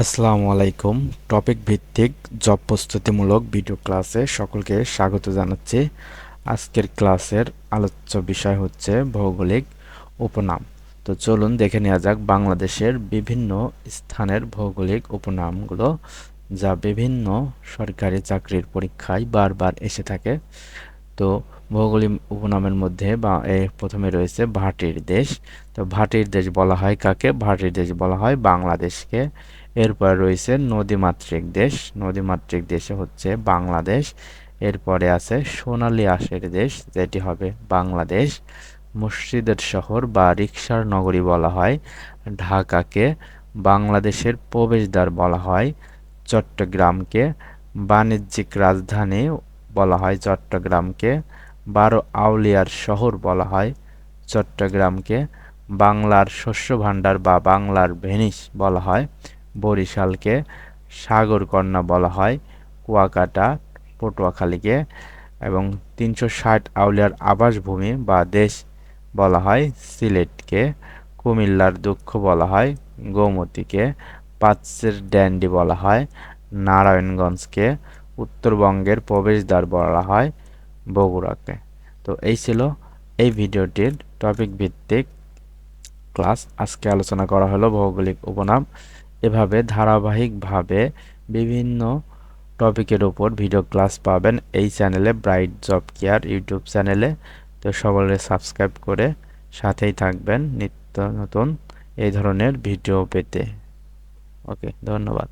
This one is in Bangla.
আসসালামু আলাইকুম। টপিক ভিত্তিক জব প্রস্তুতিমূলক ভিডিও ক্লাসে সকলকে স্বাগত জানাচ্ছি। আজকের ক্লাসের আলোচ্য বিষয় হচ্ছে ভৌগোলিক উপনাম। তো চলুন দেখে নেওয়া যাক বাংলাদেশের বিভিন্ন স্থানের ভৌগোলিক উপনামগুলো, যা বিভিন্ন সরকারি চাকরির পরীক্ষায় বারবার এসে থাকে। তো ভৌগোলিক উপনামের মধ্যে প্রথমে রয়েছে ভাটির দেশ। তো ভাটির দেশ বলা হয় কাকে? ভাটির দেশ বলা হয় বাংলাদেশকে। এরপর রয়েছে নদীমাতৃক দেশ। নদীমাতৃক দেশে হচ্ছে বাংলাদেশ। এরপরে আছে সোনালী আঁশের দেশ, যেটি হবে বাংলাদেশ। মসজিদের শহর বা রিকশার নগরী বলা হয় ঢাকাকে। বাংলাদেশের প্রবেশদ্বার বলা হয় চট্টগ্রামকে। বাণিজ্যিক রাজধানী বলা হয় চট্টগ্রামকে। ১২ আউলিয়ার শহর বলা হয় চট্টগ্রামকে। বাংলার শস্যভাণ্ডার বা বাংলার ভেনিস বলা হয় বরিশালকে। সাগরকন্যা বলা হয় কুয়াকাটা, পটুয়াখালীকে। এবং ৩৬০ আউলিয়ার আবাসভূমি বা দেশ বলা হয় সিলেটকে। কুমিল্লার দুঃখ বলা হয় গোমতীকে। পাঁচের ড্যান্ডি বলা হয় নারায়ণগঞ্জকে। উত্তরবঙ্গের প্রবেশদ্বার বলা হয় বগুড়াকে। তো এই ছিল এই ভিডিওটির টপিক ভিত্তিক ক্লাস। আজকে আলোচনা করা হলো ভৌগোলিক উপনাম। এভাবে ধারাবাহিকভাবে বিভিন্ন টপিকের উপর ভিডিও ক্লাস পাবেন এই চ্যানেলে, ব্রাইট জব কেয়ার ইউটিউব চ্যানেলে। তো সকলে সাবস্ক্রাইব করে সাথেই থাকবেন নিত্য নতুন এই ধরনের ভিডিও পেতে। ওকে, ধন্যবাদ।